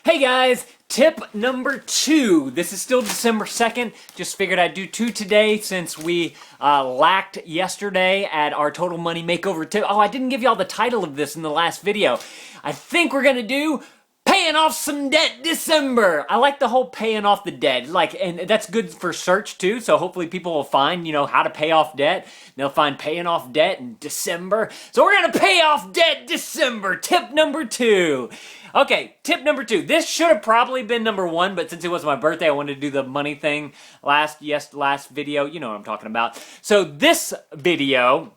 Hey guys, tip number 2. This is still December 2nd. Just figured I'd do 2 today since we lacked yesterday at our Total Money Makeover tip. Oh, I didn't give y'all the title of this in the last video. I think we're gonna do paying off some debt December. I like the whole paying off the debt. And that's good for search too. So hopefully people will find, how to pay off debt. They'll find paying off debt in December. So we're gonna pay off debt December. Tip number 2. Okay, tip number 2. This should have probably been number 1, but since it was my birthday, I wanted to do the money thing last video. You know what I'm talking about. So this video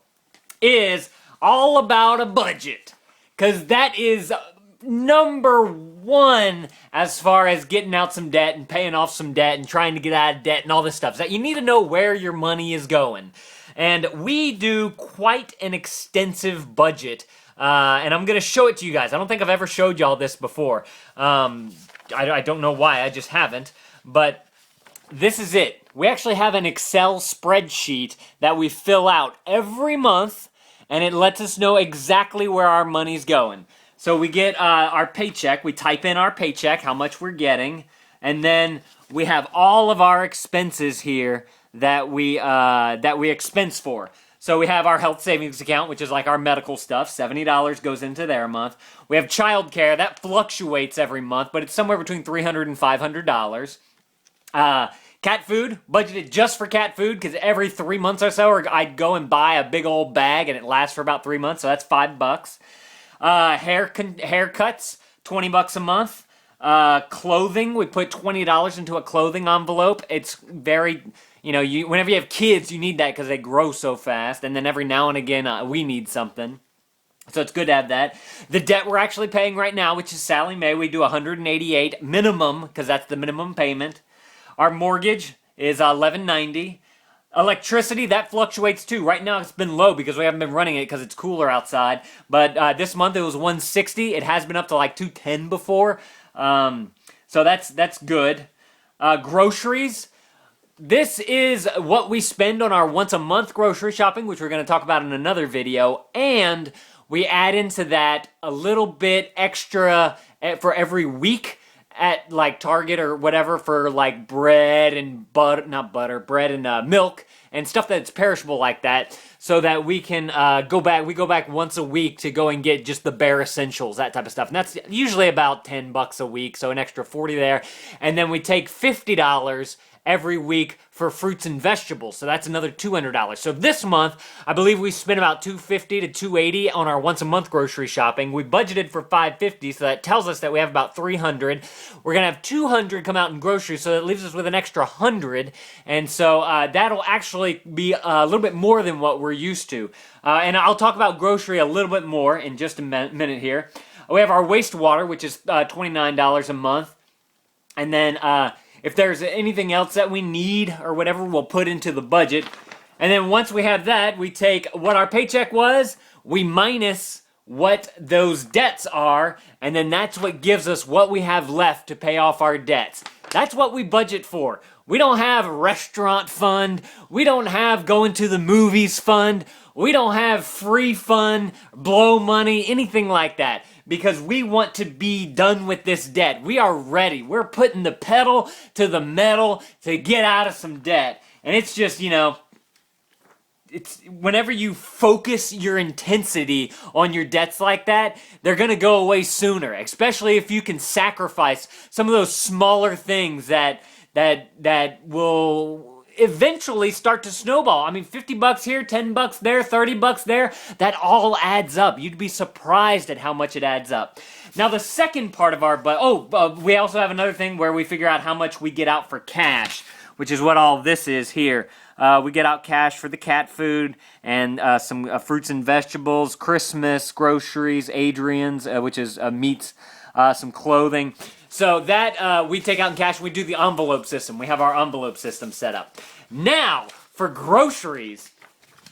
is all about a budget, because that is number 1 as far as getting out some debt and paying off some debt and trying to get out of debt and all this stuff. So that you need to know where your money is going. And we do quite an extensive budget. And I'm going to show it to you guys. I don't think I've ever showed y'all this before. I don't know why, I just haven't. But this is it. We actually have an Excel spreadsheet that we fill out every month, and it lets us know exactly where our money's going. So we get our paycheck, we type in our paycheck, how much we're getting, and then we have all of our expenses here that we expense for. So we have our health savings account, which is like our medical stuff. $70 goes into there a month. We have childcare. That fluctuates every month, but it's somewhere between $300 and $500. Cat food, budgeted just for cat food, because every 3 months or so, I'd go and buy a big old bag, and it lasts for about 3 months, so that's $5. Haircuts, $20 a month. Clothing, we put $20 into a clothing envelope. It's very... whenever you have kids, you need that because they grow so fast. And then every now and again, we need something. So it's good to have that. The debt we're actually paying right now, which is Sally Mae, we do $188 minimum because that's the minimum payment. Our mortgage is $1190. Electricity, that fluctuates too. Right now it's been low because we haven't been running it because it's cooler outside. But this month it was $160. It has been up to like $210 before. So that's good. Groceries. This is what we spend on our once-a-month grocery shopping, which we're going to talk about in another video, and we add into that a little bit extra for every week at like Target or whatever for like bread and bread and milk and stuff that's perishable like that, so that we can go back once a week to go and get just the bare essentials, that type of stuff. And that's usually about $10 a week, so an extra $40 there. And then we take $50 every week for fruits and vegetables, so that's another $200. So this month, I believe we spent about $250 to $280 on our once-a-month grocery shopping. We budgeted for $550, so that tells us that we have about $300. We're gonna have $200 come out in groceries, so that leaves us with an extra $100, and so that'll actually be a little bit more than what we're used to. And I'll talk about grocery a little bit more in just a minute here. We have our wastewater, which is $29 a month, and then if there's anything else that we need or whatever, we'll put into the budget. And then once we have that, we take what our paycheck was, we minus what those debts are, and then that's what gives us what we have left to pay off our debts. That's what we budget for. We don't have restaurant fund. We don't have going to the movies fund. We don't have free fund, blow money, anything like that. Because we want to be done with this debt. We are ready. We're putting the pedal to the metal to get out of some debt. And it's just, it's whenever you focus your intensity on your debts like that, they're going to go away sooner. Especially if you can sacrifice some of those smaller things that will eventually start to snowball. I mean, $50 here, $10 there, $30 there, that all adds up. You'd be surprised at how much it adds up. Now, the second part of our we also have another thing where we figure out how much we get out for cash, which is what all this is here. We get out cash for the cat food and some fruits and vegetables, Christmas, groceries, Adrian's, which is meats, some clothing. So that we take out in cash, we do the envelope system. We have our envelope system set up. Now, for groceries,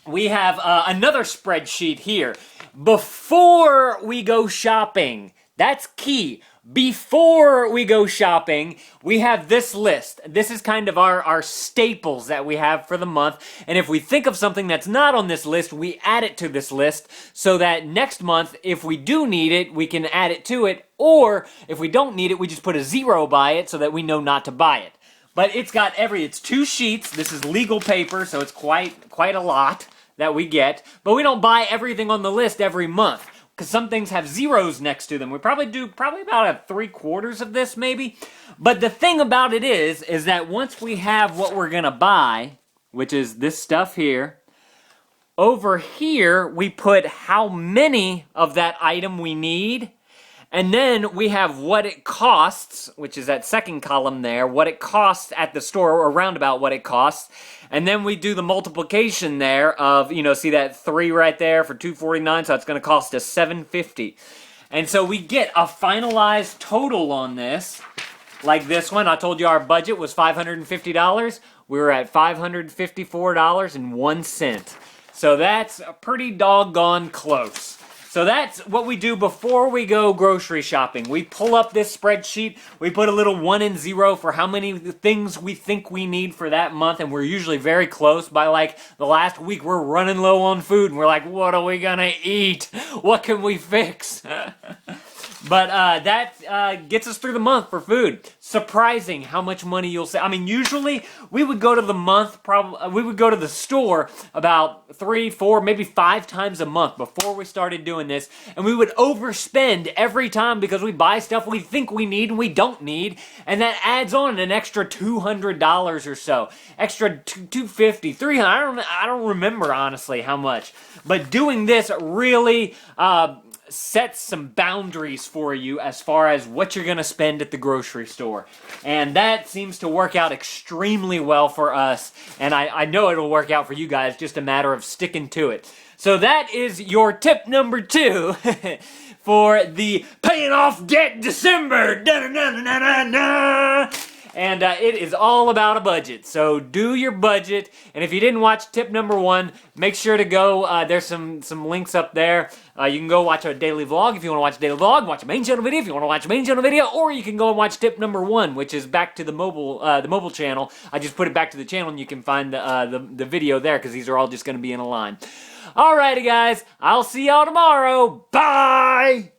we have another spreadsheet here. Before we go shopping, That's key. Before we go shopping, we have this list. This is kind of our staples that we have for the month. And if we think of something that's not on this list, we add it to this list so that next month, if we do need it, we can add it to it. Or if we don't need it, we just put a 0 by it so that we know not to buy it. But it's got it's 2 sheets. This is legal paper, so it's quite a lot that we get. But we don't buy everything on the list every month, because some things have zeros next to them. We probably do about 3/4 of this, maybe. But the thing about it is that once we have what we're gonna buy, which is this stuff here, over here we put how many of that item we need, and then we have what it costs, which is that second column there, what it costs at the store, or roundabout what it costs. And then we do the multiplication there of, see that 3 right there for $2.49, so it's going to cost us $7.50. And so we get a finalized total on this, like this one. I told you our budget was $550. We were at $554.01. So that's pretty doggone close. So that's what we do before we go grocery shopping. We pull up this spreadsheet, we put a little 1 and 0 for how many things we think we need for that month, and we're usually very close. By like the last week, we're running low on food, and we're like, what are we gonna eat? What can we fix? But that gets us through the month for food. Surprising how much money you'll save. I mean, usually we would go to the store about 3, 4, maybe 5 times a month before we started doing this, and we would overspend every time because we buy stuff we think we need and we don't need, and that adds on an extra $200 or so, extra $250, $300. I don't remember honestly how much, but doing this really sets some boundaries for you as far as what you're going to spend at the grocery store. And that seems to work out extremely well for us. And I know it'll work out for you guys, just a matter of sticking to it. So that is your tip number 2 for the paying off debt December. Da-da-da-da-da-da. And it is all about a budget. So do your budget. And if you didn't watch tip number 1, make sure to go. There's some links up there. You can go watch a daily vlog if you want to watch a daily vlog. Watch a main channel video if you want to watch a main channel video. Or you can go and watch tip number 1, which is back to the mobile channel. I just put it back to the channel, and you can find the video there because these are all just going to be in a line. Alrighty, guys. I'll see y'all tomorrow. Bye.